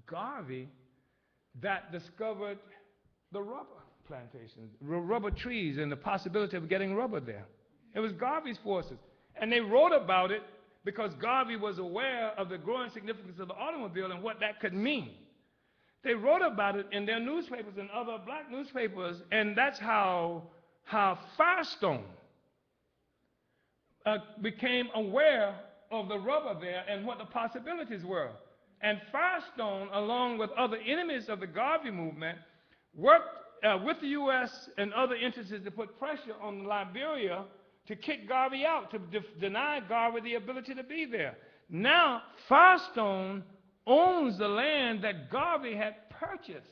Garvey that discovered the rubber plantations, rubber trees, and the possibility of getting rubber there. It was Garvey's forces. And they wrote about it because Garvey was aware of the growing significance of the automobile and what that could mean. They wrote about it in their newspapers and other black newspapers, and that's how Firestone became aware of the rubber there and what the possibilities were. And Firestone, along with other enemies of the Garvey movement, worked with the U.S. and other interests to put pressure on Liberia to kick Garvey out, to deny Garvey the ability to be there. Now, Firestone owns the land that Garvey had purchased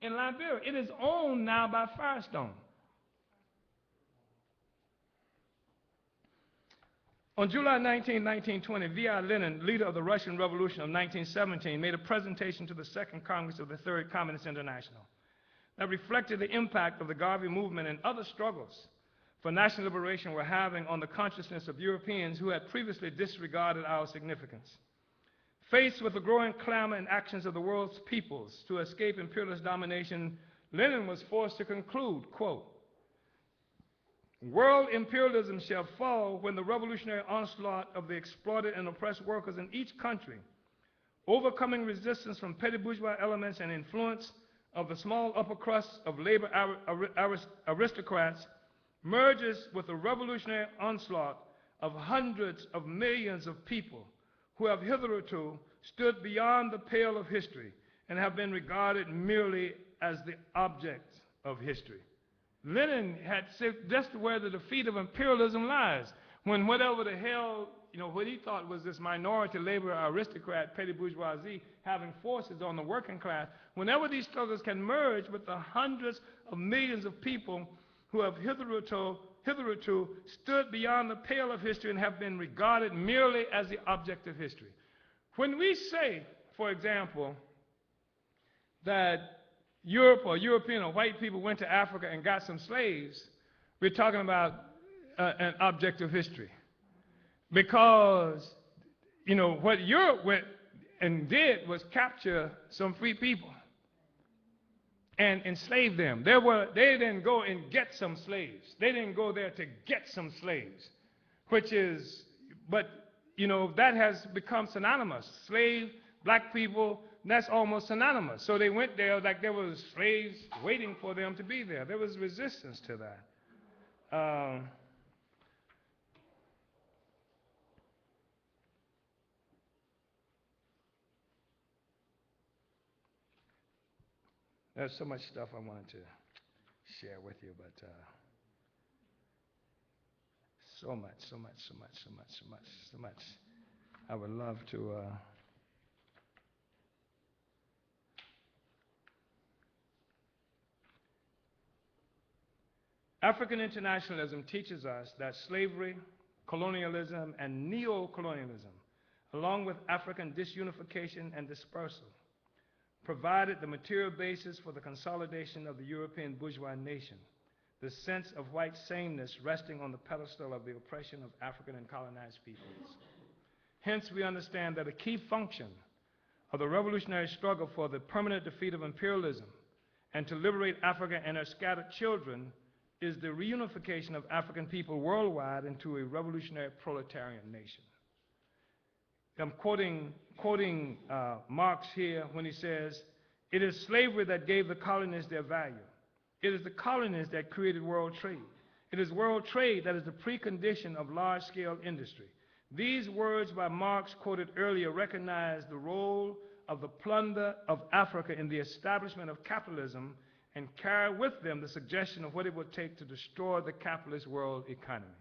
in Liberia. It is owned now by Firestone. On July 19, 1920, V.I. Lenin, leader of the Russian Revolution of 1917, made a presentation to the Second Congress of the Third Communist International that reflected the impact of the Garvey movement and other struggles for national liberation were having on the consciousness of Europeans who had previously disregarded our significance. Faced with the growing clamor and actions of the world's peoples to escape imperialist domination, Lenin was forced to conclude, quote, "World imperialism shall fall when the revolutionary onslaught of the exploited and oppressed workers in each country, overcoming resistance from petty bourgeois elements and influence of the small upper crust of labor aristocrats, merges with the revolutionary onslaught of hundreds of millions of people who have hitherto stood beyond the pale of history and have been regarded merely as the object of history." Lenin had said just where the defeat of imperialism lies, when whatever the hell, what he thought was this minority labor aristocrat, petty bourgeoisie, having forces on the working class, whenever these struggles can merge with the hundreds of millions of people who have hitherto stood beyond the pale of history and have been regarded merely as the object of history. When we say, for example, that Europe or European or white people went to Africa and got some slaves, we're talking about an object of history. Because, what Europe went and did was capture some free people and enslave them. They didn't go and get some slaves. They didn't go there to get some slaves, that has become synonymous. Slave, black people, that's almost synonymous. So they went there like there was slaves waiting for them to be there. There was resistance to that. There's so much stuff I wanted to share with you, but so much. I would love to African internationalism teaches us that slavery, colonialism, and neo-colonialism, along with African disunification and dispersal, provided the material basis for the consolidation of the European bourgeois nation, the sense of white sameness resting on the pedestal of the oppression of African and colonized peoples. Hence, we understand that a key function of the revolutionary struggle for the permanent defeat of imperialism and to liberate Africa and her scattered children is the reunification of African people worldwide into a revolutionary proletarian nation. I'm quoting Marx here when he says, "It is slavery that gave the colonists their value. It is the colonists that created world trade. It is world trade that is the precondition of large-scale industry." These words by Marx quoted earlier recognize the role of the plunder of Africa in the establishment of capitalism and carry with them the suggestion of what it would take to destroy the capitalist world economy.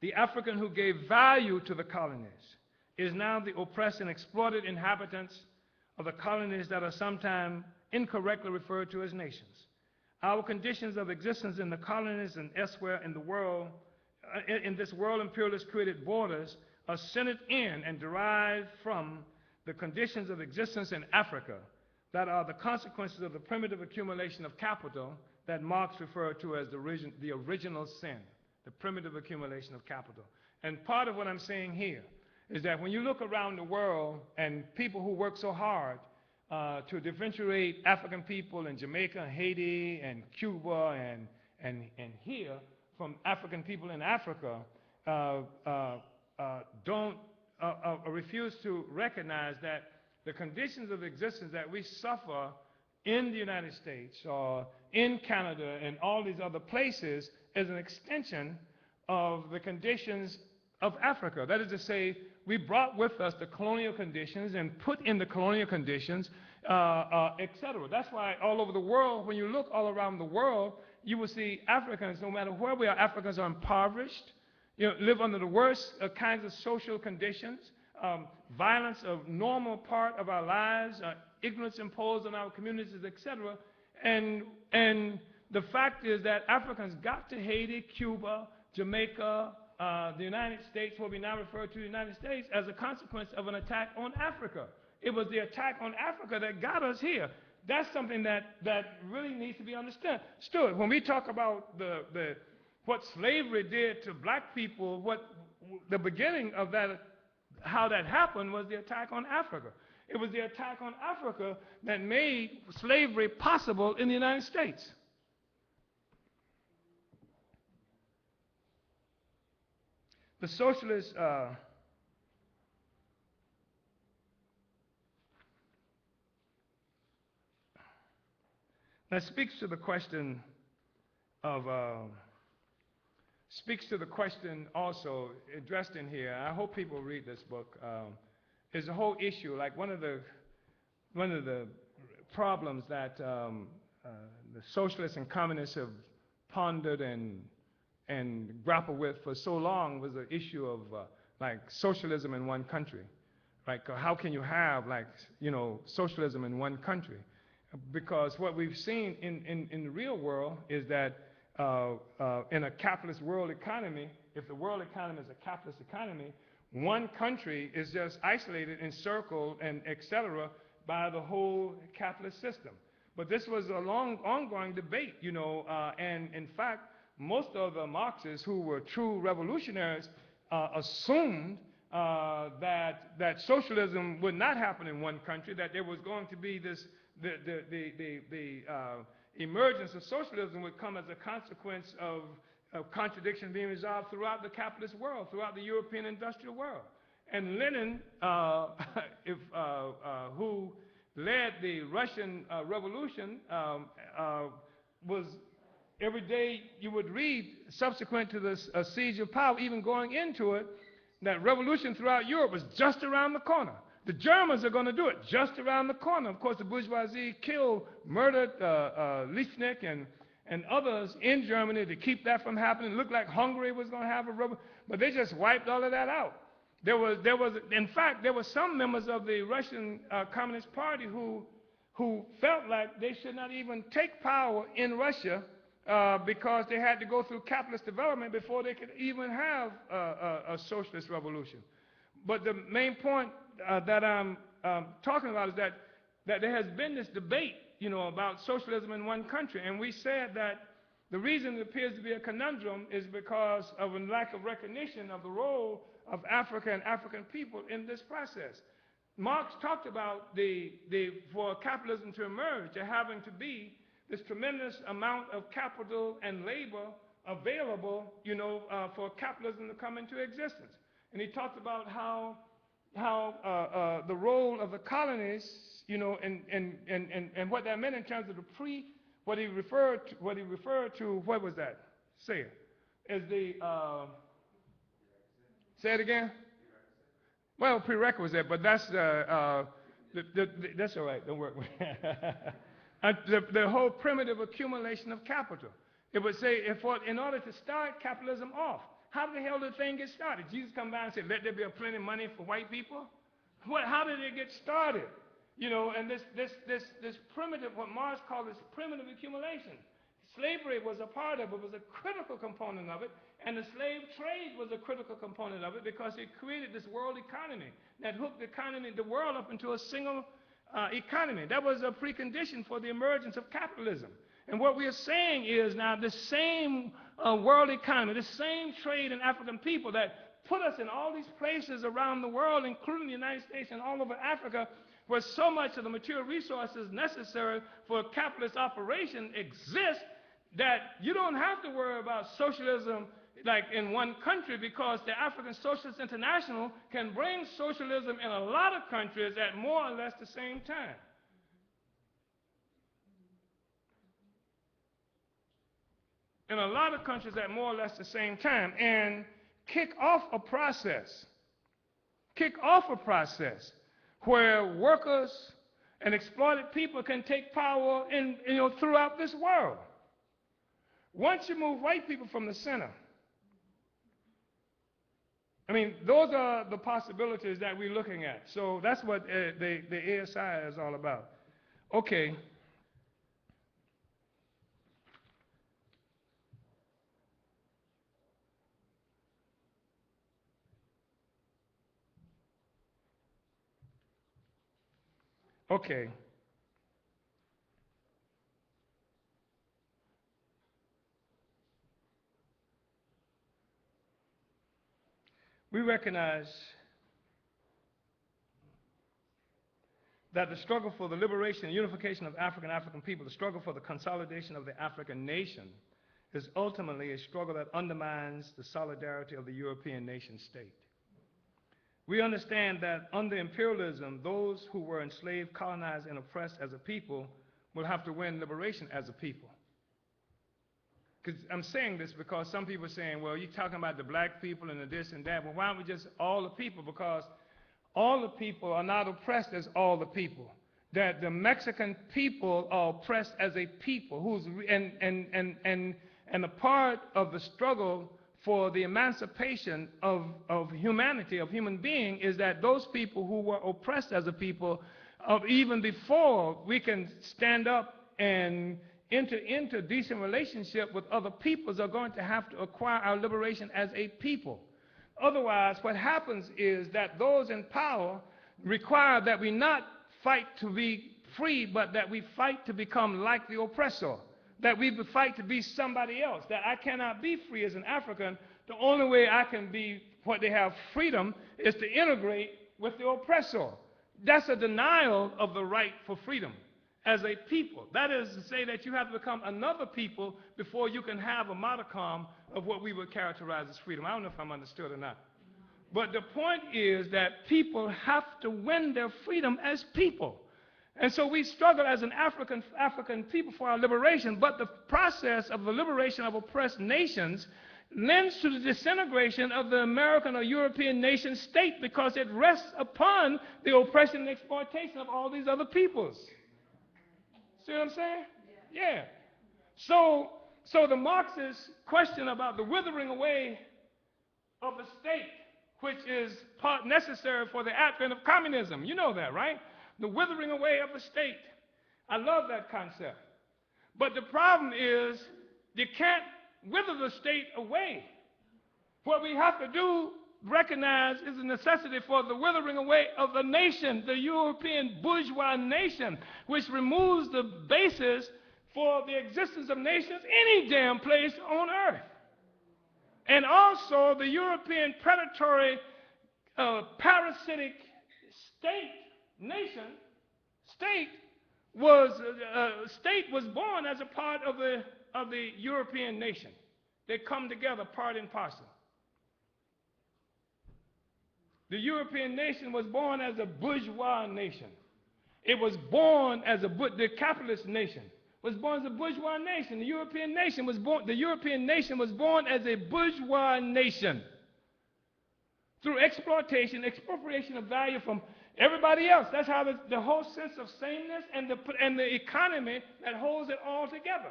The African who gave value to the colonies is now the oppressed and exploited inhabitants of the colonies that are sometimes incorrectly referred to as nations. Our conditions of existence in the colonies and elsewhere in the world, in this world imperialist created borders, are centered in and derived from the conditions of existence in Africa that are the consequences of the primitive accumulation of capital that Marx referred to as the original sin, the primitive accumulation of capital. And part of what I'm saying here is that when you look around the world and people who work so hard to differentiate African people in Jamaica, Haiti, and Cuba, and here from African people in Africa, don't refuse to recognize that the conditions of existence that we suffer in the United States or in Canada and all these other places is an extension of the conditions of Africa. That is to say, we brought with us the colonial conditions and put in the colonial conditions, etc. That's why all over the world, when you look all around the world, you will see Africans, no matter where we are, Africans are impoverished, live under the worst kinds of social conditions, violence a normal part of our lives, ignorance imposed on our communities, etc. And the fact is that Africans got to Haiti, Cuba, Jamaica, the United States, what we now refer to the United States, as a consequence of an attack on Africa. It was the attack on Africa that got us here. That's something that really needs to be understood. When we talk about what slavery did to black people, what the beginning of that, how that happened, was the attack on Africa. It was the attack on Africa that made slavery possible in the United States. The socialists that speaks to the question of also addressed in here. I hope people read this book. Is the whole issue, like one of the problems that the socialists and communists have pondered and grappled with for so long was the issue of like socialism in one country. Like how can you have socialism in one country? Because what we've seen in the real world is that in a capitalist world economy, if the world economy is a capitalist economy, one country is just isolated, encircled, and etc. by the whole capitalist system. But this was a long, ongoing debate, and in fact, most of the Marxists who were true revolutionaries assumed that socialism would not happen in one country, that there was going to be this, the emergence of socialism would come as a consequence of contradiction being resolved throughout the capitalist world, throughout the European industrial world. And Lenin, who led the Russian Revolution, was every day you would read, subsequent to the siege of power, even going into it, that revolution throughout Europe was just around the corner. The Germans are going to do it just around the corner. Of course, the bourgeoisie murdered Liebknecht and others in Germany to keep that from happening. It looked like Hungary was going to have a revolution, but they just wiped all of that out. In fact, there were some members of the Russian Communist Party who felt like they should not even take power in Russia because they had to go through capitalist development before they could even have a socialist revolution. But the main point that I'm talking about is that there has been this debate, about socialism in one country, and we said that the reason it appears to be a conundrum is because of a lack of recognition of the role of Africa and African people in this process. Marx talked about for capitalism to emerge, there having to be this tremendous amount of capital and labor available, for capitalism to come into existence. And he talked about how the role of the colonies, and what that meant in terms of what he referred to, what was that? Say it. As the say it again. Well, prerequisite, but that's that's all right. Don't work with it. The whole primitive accumulation of capital. It would say, in order to start capitalism off, how the hell did the thing get started? Jesus come by and said, "Let there be a plenty of money for white people." How did it get started? And this primitive, what Marx called this primitive accumulation. Slavery was a part of it, was a critical component of it, and the slave trade was a critical component of it because it created this world economy that hooked the world up into a single economy. That was a precondition for the emergence of capitalism. And what we are saying is now the same world economy, the same trade in African people that put us in all these places around the world, including the United States and all over Africa, where so much of the material resources necessary for capitalist operation exist, that you don't have to worry about socialism like in one country, because the African Socialist International can bring socialism in a lot of countries at more or less the same time. In a lot of countries at more or less the same time, and kick off a process where workers and exploited people can take power throughout this world. Once you move white people from the center, I mean, those are the possibilities that we're looking at. So that's what the ASI is all about. Okay. Okay. We recognize that the struggle for the liberation and unification of African people, the struggle for the consolidation of the African nation, is ultimately a struggle that undermines the solidarity of the European nation state. We understand that under imperialism, those who were enslaved, colonized, and oppressed as a people will have to win liberation as a people. Because I'm saying this because some people are saying, well, you're talking about the black people and the this and that. Well, why don't we just all the people? Because all the people are not oppressed as all the people. That the Mexican people are oppressed as a people, and a part of the struggle for the emancipation of humanity, of human being, is that those people who were oppressed as a people, even before we can stand up and enter into decent relationship with other peoples, are going to have to acquire our liberation as a people. Otherwise, what happens is that those in power require that we not fight to be free, but that we fight to become like the oppressor, that we fight to be somebody else, that I cannot be free as an African. The only way I can be what they have freedom is to integrate with the oppressor. That's a denial of the right for freedom as a people. That is to say that you have to become another people before you can have a modicum of what we would characterize as freedom. I don't know if I'm understood or not. But the point is that people have to win their freedom as people. And so we struggle as an African people for our liberation, but the process of the liberation of oppressed nations lends to the disintegration of the American or European nation state, because it rests upon the oppression and exploitation of all these other peoples. See what I'm saying? Yeah. So the Marxist question about the withering away of the state, which is part necessary for the advent of communism. You know that, right? The withering away of the state. I love that concept. But the problem is you can't wither the state away. What we have to do, recognize, is the necessity for the withering away of the nation, the European bourgeois nation, which removes the basis for the existence of nations any damn place on earth. And also the European predatory, parasitic state was born as a part of the European nation. They come together part and parcel. The European nation was born as a bourgeois nation. It was born as the capitalist nation was born as a bourgeois nation. The European nation was born as a bourgeois nation through exploitation, expropriation of value from everybody else. That's how the whole sense of sameness and the economy that holds it all together,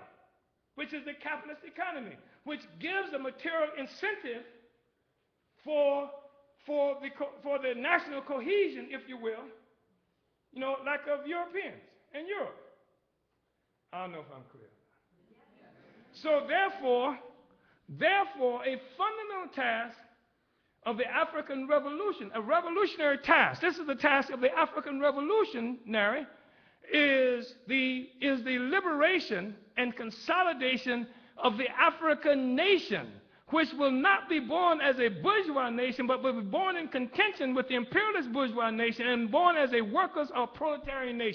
which is the capitalist economy, which gives a material incentive for the national cohesion, if you will, like of Europeans in Europe. I don't know if I'm clear. So therefore, a fundamental task of the African Revolution, a revolutionary task, this is the task of the African revolutionary, is the liberation and consolidation of the African nation, which will not be born as a bourgeois nation, but will be born in contention with the imperialist bourgeois nation and born as a workers' or proletarian nation.